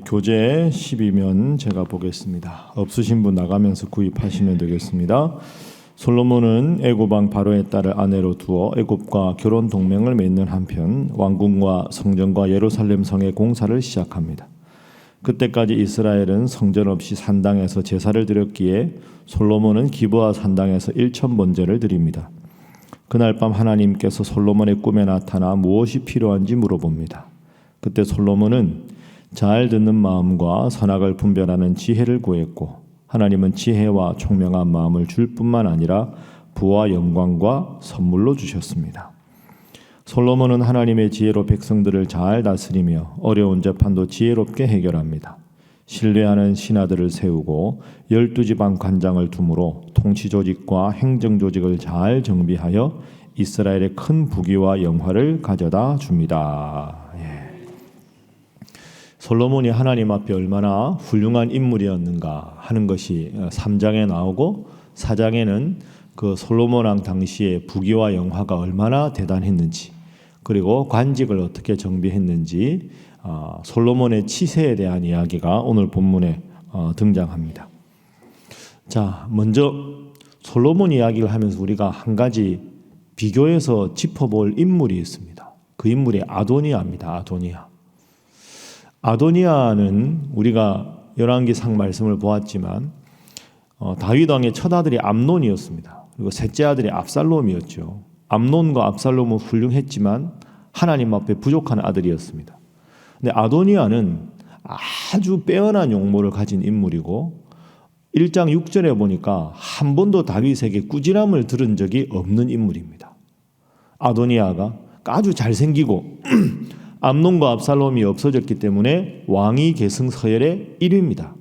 교재 12면 제가 보겠습니다. 없으신 분 나가면서 구입하시면 되겠습니다. 솔로몬은 애굽 왕 바로의 딸을 아내로 두어 애굽과 결혼 동맹을 맺는 한편 왕궁과 성전과 예루살렘 성의 공사를 시작합니다. 그때까지 이스라엘은 성전 없이 산당에서 제사를 드렸기에 솔로몬은 기브아 산당에서 1000번제를 드립니다. 그날 밤 하나님께서 솔로몬의 꿈에 나타나 무엇이 필요한지 물어봅니다. 그때 솔로몬은 잘 듣는 마음과 선악을 분별하는 지혜를 구했고 하나님은 지혜와 총명한 마음을 줄 뿐만 아니라 부와 영광과 선물로 주셨습니다. 솔로몬은 하나님의 지혜로 백성들을 잘 다스리며 어려운 재판도 지혜롭게 해결합니다. 신뢰하는 신하들을 세우고 12지방 관장을 두므로 통치 조직과 행정 조직을 잘 정비하여 이스라엘의 큰 부귀와 영화를 가져다 줍니다. 솔로몬이 하나님 앞에 얼마나 훌륭한 인물이었는가 하는 것이 3장에 나오고 4장에는 그 솔로몬 왕 당시의 부귀와 영화가 얼마나 대단했는지 그리고 관직을 어떻게 정비했는지 솔로몬의 치세에 대한 이야기가 오늘 본문에 등장합니다. 자, 먼저 솔로몬 이야기를 하면서 우리가 한 가지 비교해서 짚어볼 인물이 있습니다. 그 인물이 아도니아입니다. 아도니아는 우리가 열왕기상 말씀을 보았지만 다윗 왕의 첫 아들이 암논이었습니다. 그리고 셋째 아들이 압살롬이었죠. 암논과 압살롬은 훌륭했지만 하나님 앞에 부족한 아들이었습니다. 근데 아도니아는 아주 빼어난 용모를 가진 인물이고 1장 6절에 보니까 한 번도 다윗에게 꾸지람을 들은 적이 없는 인물입니다. 아도니아가 아주 잘생기고 암논과 압살롬이 없어졌기 때문에 왕위 계승 서열의 1위입니다.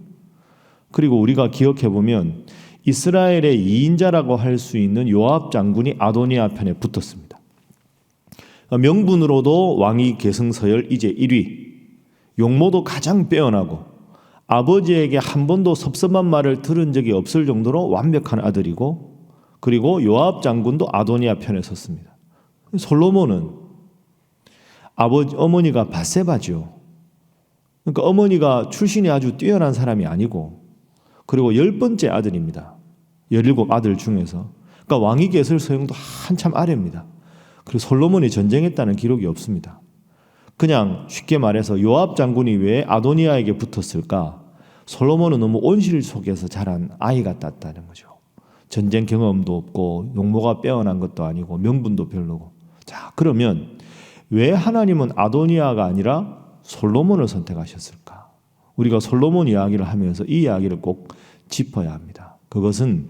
그리고 우리가 기억해 보면 이스라엘의 2인자라고 할 수 있는 요압 장군이 아도니아 편에 붙었습니다. 명분으로도 왕위 계승 서열 이제 1위, 용모도 가장 빼어나고 아버지에게 한 번도 섭섭한 말을 들은 적이 없을 정도로 완벽한 아들이고 그리고 요압 장군도 아도니아 편에 섰습니다. 솔로몬은 어머니가 밧세바죠. 그러니까 어머니가 출신이 아주 뛰어난 사람이 아니고 그리고 10번째 아들입니다. 17아들 중에서. 그러니까 왕위 계승 서열도 한참 아래입니다. 그리고 솔로몬이 전쟁했다는 기록이 없습니다. 그냥 쉽게 말해서 요압 장군이 왜 아도니아에게 붙었을까? 솔로몬은 너무 온실 속에서 자란 아이 같았다는 거죠. 전쟁 경험도 없고 용모가 빼어난 것도 아니고 명분도 별로고. 자, 그러면 왜 하나님은 아도니아가 아니라 솔로몬을 선택하셨을까? 우리가 솔로몬 이야기를 하면서 이 이야기를 꼭 짚어야 합니다. 그것은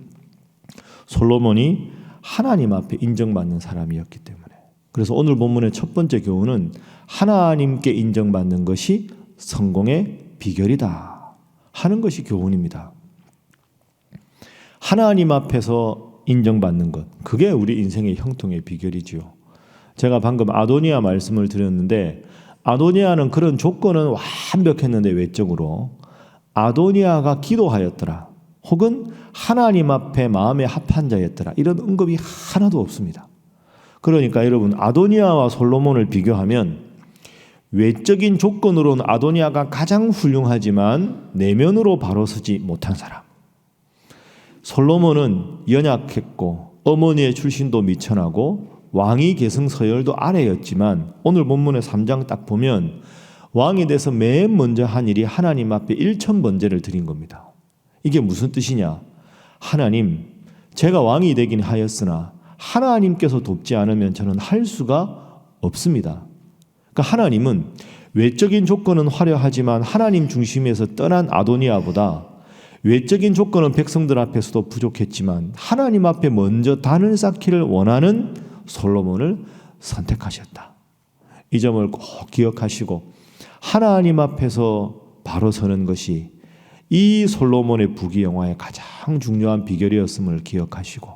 솔로몬이 하나님 앞에 인정받는 사람이었기 때문에. 그래서 오늘 본문의 첫 번째 교훈은 하나님께 인정받는 것이 성공의 비결이다 하는 것이 교훈입니다. 하나님 앞에서 인정받는 것, 그게 우리 인생의 형통의 비결이지요. 제가 방금 아도니아 말씀을 드렸는데 아도니아는 그런 조건은 완벽했는데 외적으로 아도니아가 기도하였더라 혹은 하나님 앞에 마음에 합한 자였더라 이런 언급이 하나도 없습니다. 그러니까 여러분 아도니아와 솔로몬을 비교하면 외적인 조건으로는 아도니아가 가장 훌륭하지만 내면으로 바로 서지 못한 사람. 솔로몬은 연약했고 어머니의 출신도 미천하고 왕위 계승 서열도 아래였지만 오늘 본문의 3장 딱 보면 왕이 돼서 맨 먼저 한 일이 하나님 앞에 1000번제를 드린 겁니다. 이게 무슨 뜻이냐? 하나님, 제가 왕이 되긴 하였으나 하나님께서 돕지 않으면 저는 할 수가 없습니다. 그러니까 하나님은 외적인 조건은 화려하지만 하나님 중심에서 떠난 아도니아보다 외적인 조건은 백성들 앞에서도 부족했지만 하나님 앞에 먼저 단을 쌓기를 원하는 솔로몬을 선택하셨다. 이 점을 꼭 기억하시고 하나님 앞에서 바로 서는 것이 이 솔로몬의 부귀영화의 가장 중요한 비결이었음을 기억하시고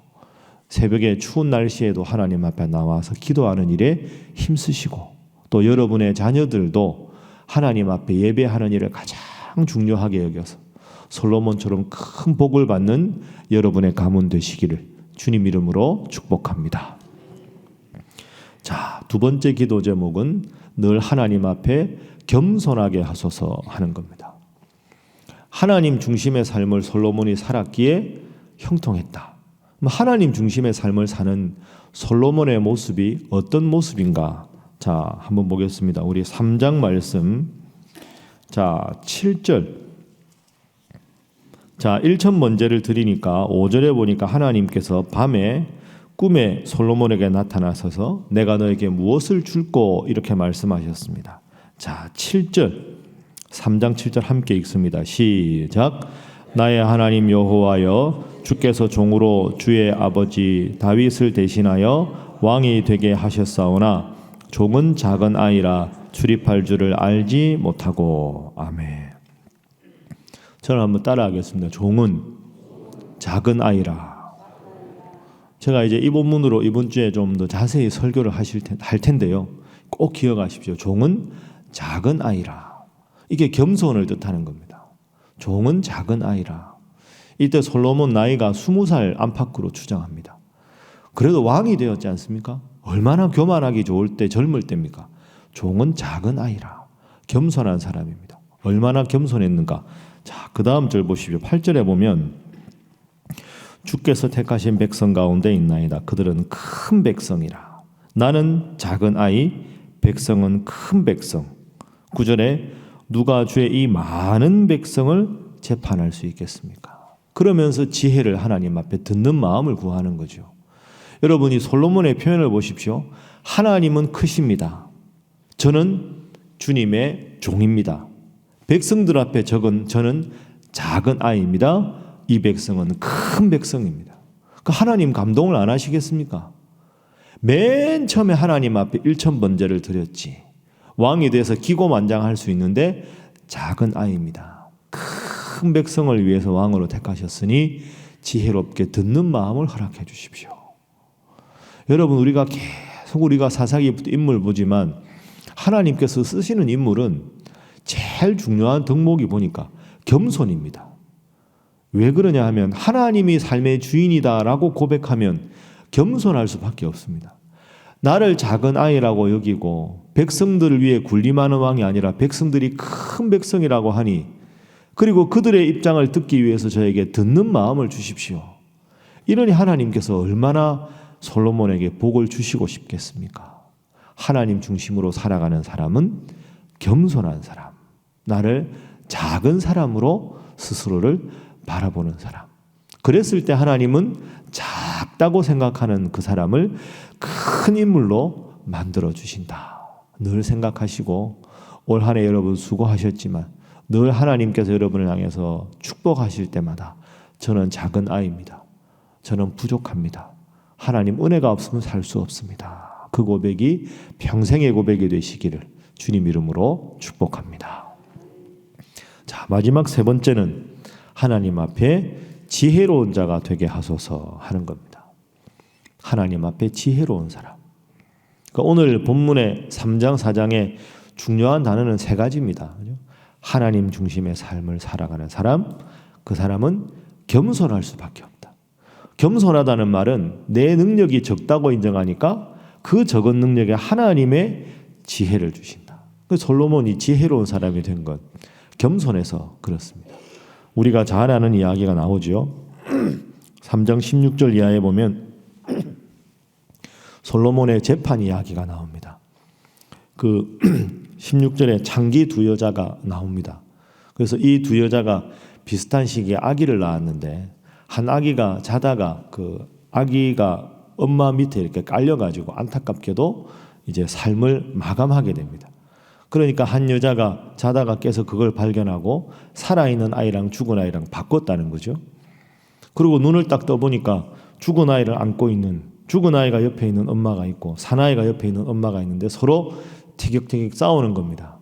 새벽에 추운 날씨에도 하나님 앞에 나와서 기도하는 일에 힘쓰시고 또 여러분의 자녀들도 하나님 앞에 예배하는 일을 가장 중요하게 여겨서 솔로몬처럼 큰 복을 받는 여러분의 가문 되시기를 주님 이름으로 축복합니다. 자, 두 번째 기도 제목은 늘 하나님 앞에 겸손하게 하소서 하는 겁니다. 하나님 중심의 삶을 솔로몬이 살았기에 형통했다. 하나님 중심의 삶을 사는 솔로몬의 모습이 어떤 모습인가? 자, 한번 보겠습니다. 우리 3장 말씀. 자, 7절. 자, 1천 번제를 드리니까 5절에 보니까 하나님께서 밤에 꿈에 솔로몬에게 나타나셔서 내가 너에게 무엇을 줄꼬 이렇게 말씀하셨습니다. 자, 7절. 3장 7절 함께 읽습니다. 시작. 나의 하나님 여호와여 주께서 종으로 주의 아버지 다윗을 대신하여 왕이 되게 하셨사오나 종은 작은 아이라 출입할 줄을 알지 못하고. 아멘. 저는 한번 따라하겠습니다. 종은 작은 아이라. 제가 이제 이 본문으로 이번 주에 좀 더 자세히 설교를 할 텐데요. 꼭 기억하십시오. 종은 작은 아이라. 이게 겸손을 뜻하는 겁니다. 종은 작은 아이라. 이때 솔로몬 나이가 20살 안팎으로 추정합니다. 그래도 왕이 되었지 않습니까? 얼마나 교만하기 좋을 때, 젊을 때입니까? 종은 작은 아이라. 겸손한 사람입니다. 얼마나 겸손했는가? 자, 그 다음 절 보십시오. 8절에 보면 주께서 택하신 백성 가운데 있나이다. 그들은 큰 백성이라. 나는 작은 아이, 백성은 큰 백성. 9절에 누가 주의 이 많은 백성을 재판할 수 있겠습니까? 그러면서 지혜를 하나님 앞에 듣는 마음을 구하는 거죠. 여러분이 솔로몬의 표현을 보십시오. 하나님은 크십니다. 저는 주님의 종입니다. 백성들 앞에 저는 작은 아이입니다. 이 백성은 큰 백성입니다. 그 하나님 감동을 안 하시겠습니까? 맨 처음에 하나님 앞에 1천 번제를 드렸지. 왕이 돼서 기고만장할 수 있는데 작은 아이입니다. 큰 백성을 위해서 왕으로 택하셨으니 지혜롭게 듣는 마음을 허락해 주십시오. 여러분, 우리가 사사기부터 인물 보지만 하나님께서 쓰시는 인물은 제일 중요한 덕목이 보니까 겸손입니다. 왜 그러냐 하면 하나님이 삶의 주인이다라고 고백하면 겸손할 수밖에 없습니다. 나를 작은 아이라고 여기고 백성들을 위해 군림하는 왕이 아니라 백성들이 큰 백성이라고 하니, 그리고 그들의 입장을 듣기 위해서 저에게 듣는 마음을 주십시오. 이러니 하나님께서 얼마나 솔로몬에게 복을 주시고 싶겠습니까? 하나님 중심으로 살아가는 사람은 겸손한 사람, 나를 작은 사람으로 스스로를 바라보는 사람. 그랬을 때 하나님은 작다고 생각하는 그 사람을 큰 인물로 만들어 주신다. 늘 생각하시고, 올 한 해 여러분 수고하셨지만 늘 하나님께서 여러분을 향해서 축복하실 때마다 저는 작은 아이입니다. 저는 부족합니다. 하나님 은혜가 없으면 살 수 없습니다. 그 고백이 평생의 고백이 되시기를 주님 이름으로 축복합니다. 자, 마지막 세 번째는 하나님 앞에 지혜로운 자가 되게 하소서 하는 겁니다. 하나님 앞에 지혜로운 사람. 그러니까 오늘 본문의 3장 4장의 중요한 단어는 세 가지입니다. 하나님 중심의 삶을 살아가는 사람, 그 사람은 겸손할 수밖에 없다. 겸손하다는 말은 내 능력이 적다고 인정하니까 그 적은 능력에 하나님의 지혜를 주신다. 솔로몬이 지혜로운 사람이 된 것, 겸손해서 그렇습니다. 우리가 잘 아는 이야기가 나오죠. 3장 16절 이하에 보면 솔로몬의 재판 이야기가 나옵니다. 그 16절에 창기 두 여자가 나옵니다. 그래서 이 두 여자가 비슷한 시기에 아기를 낳았는데, 한 아기가 자다가 그 아기가 엄마 밑에 이렇게 깔려가지고 안타깝게도 이제 삶을 마감하게 됩니다. 그러니까 한 여자가 자다가 깨서 그걸 발견하고 살아있는 아이랑 죽은 아이랑 바꿨다는 거죠. 그리고 눈을 딱 떠보니까 죽은 아이를 안고 있는, 죽은 아이가 옆에 있는 엄마가 있고 사나이가 옆에 있는 엄마가 있는데 서로 티격태격 싸우는 겁니다.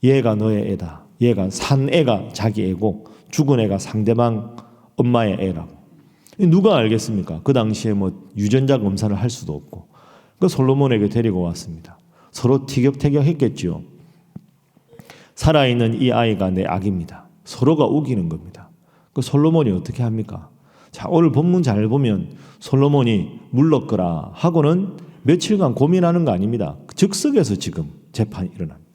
얘가 너의 애다. 얘가 산 애가 자기 애고 죽은 애가 상대방 엄마의 애라고. 누가 알겠습니까? 그 당시에 뭐 유전자 검사를 할 수도 없고. 그 솔로몬에게 데리고 왔습니다. 서로 티격태격 했겠지요. 살아있는 이 아이가 내 아기입니다. 서로가 우기는 겁니다. 그 솔로몬이 어떻게 합니까? 자, 오늘 본문 잘 보면 솔로몬이 물러거라 하고는 며칠간 고민하는 거 아닙니다. 즉석에서 지금 재판이 일어납니다.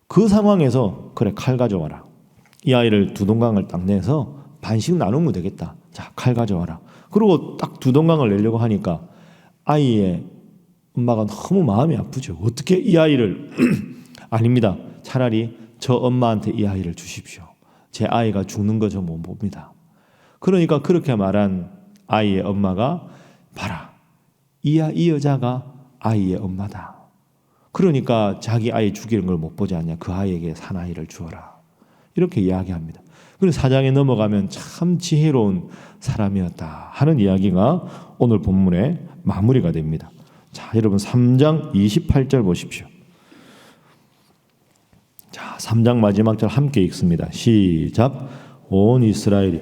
그 상황에서 그래 칼 가져와라. 이 아이를 두 동강을 딱 내서 반씩 나누면 되겠다. 자, 칼 가져와라. 그리고 딱 두 동강을 내려고 하니까 아이의 엄마가 너무 마음이 아프죠. 어떻게 이 아이를 아닙니다. 차라리 저 엄마한테 이 아이를 주십시오. 제 아이가 죽는 거 저 못 봅니다. 그러니까 그렇게 말한 아이의 엄마가 봐라. 이 여자가 아이의 엄마다. 그러니까 자기 아이 죽이는 걸 못 보지 않냐. 그 아이에게 사나이를 주어라. 이렇게 이야기합니다. 그래서 4장에 넘어가면 참 지혜로운 사람이었다 하는 이야기가 오늘 본문의 마무리가 됩니다. 자, 여러분 3장 28절 보십시오. 자, 3장 마지막 절 함께 읽습니다. 시작. 온 이스라엘이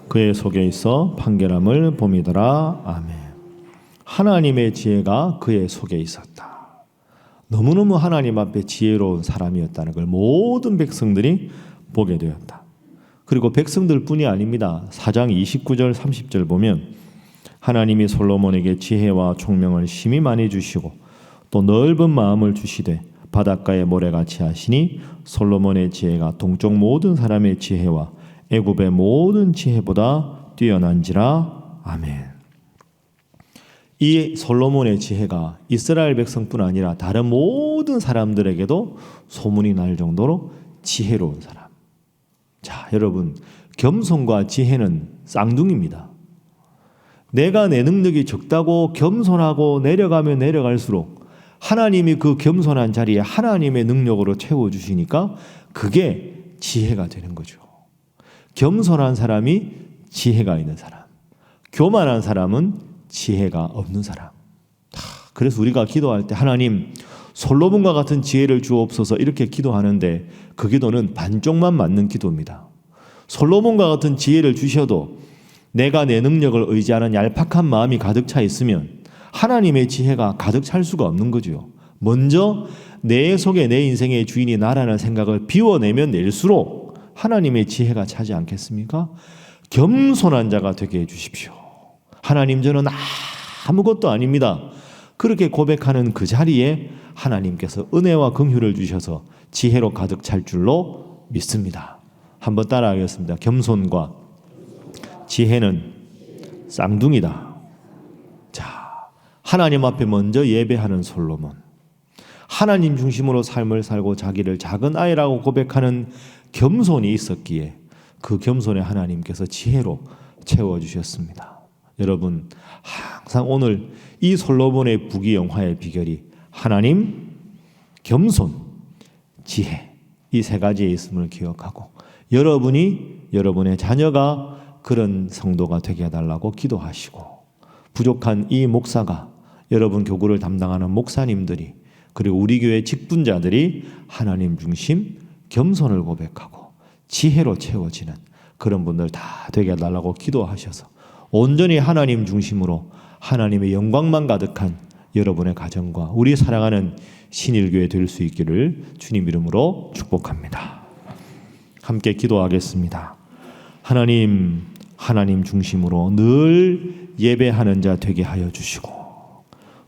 그의 속에 있어 판결함을 봄이더라. 아멘. 하나님의 지혜가 그의 속에 있었다. 너무너무 하나님 앞에 지혜로운 사람이었다는 걸 모든 백성들이 보게 되었다. 그리고 백성들 뿐이 아닙니다. 4장 29절 30절 보면 하나님이 솔로몬에게 지혜와 총명을 심히 많이 주시고 또 넓은 마음을 주시되 바닷가의 모래같이 하시니 솔로몬의 지혜가 동쪽 모든 사람의 지혜와 애굽의 모든 지혜보다 뛰어난지라. 아멘. 이 솔로몬의 지혜가 이스라엘 백성뿐 아니라 다른 모든 사람들에게도 소문이 날 정도로 지혜로운 사람. 자, 여러분, 겸손과 지혜는 쌍둥이입니다. 내가 내 능력이 적다고 겸손하고 내려가면 내려갈수록 하나님이 그 겸손한 자리에 하나님의 능력으로 채워주시니까 그게 지혜가 되는 거죠. 겸손한 사람이 지혜가 있는 사람, 교만한 사람은 지혜가 없는 사람. 그래서 우리가 기도할 때 하나님 솔로몬과 같은 지혜를 주옵소서 이렇게 기도하는데 그 기도는 반쪽만 맞는 기도입니다. 솔로몬과 같은 지혜를 주셔도 내가 내 능력을 의지하는 얄팍한 마음이 가득 차 있으면 하나님의 지혜가 가득 찰 수가 없는 거죠. 먼저 내 속에 내 인생의 주인이 나라는 생각을 비워내면 낼수록 하나님의 지혜가 차지 않겠습니까? 겸손한 자가 되게 해주십시오. 하나님, 저는 아무것도 아닙니다. 그렇게 고백하는 그 자리에 하나님께서 은혜와 긍휼을 주셔서 지혜로 가득 찰 줄로 믿습니다. 한번 따라하겠습니다. 겸손과 지혜는 쌍둥이다. 자, 하나님 앞에 먼저 예배하는 솔로몬, 하나님 중심으로 삶을 살고 자기를 작은 아이라고 고백하는 겸손이 있었기에 그 겸손에 하나님께서 지혜로 채워주셨습니다. 여러분, 항상 오늘 이 솔로몬의 부귀영화의 비결이 하나님, 겸손, 지혜, 이 세 가지에 있음을 기억하고 여러분이 여러분의 자녀가 그런 성도가 되게 해달라고 기도하시고 부족한 이 목사가 여러분 교구를 담당하는 목사님들이 그리고 우리 교회 직분자들이 하나님 중심 겸손을 고백하고 지혜로 채워지는 그런 분들 다 되게 해달라고 기도하셔서 온전히 하나님 중심으로 하나님의 영광만 가득한 여러분의 가정과 우리 사랑하는 신일교회 될 수 있기를 주님 이름으로 축복합니다. 함께 기도하겠습니다. 하나님 중심으로 늘 예배하는 자 되게 하여 주시고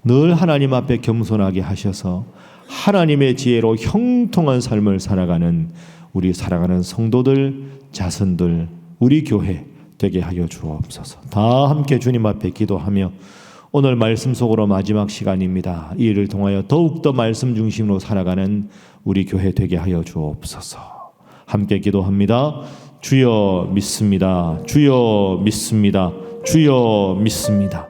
늘 하나님 앞에 겸손하게 하셔서 하나님의 지혜로 형통한 삶을 살아가는 우리 사랑하는 성도들, 자손들, 우리 교회 되게 하여 주옵소서. 다 함께 주님 앞에 기도하며 오늘 말씀 속으로 마지막 시간입니다. 이 일을 통하여 더욱더 말씀 중심으로 살아가는 우리 교회 되게 하여 주옵소서. 함께 기도합니다. 주여 믿습니다. 주여 믿습니다. 주여 믿습니다.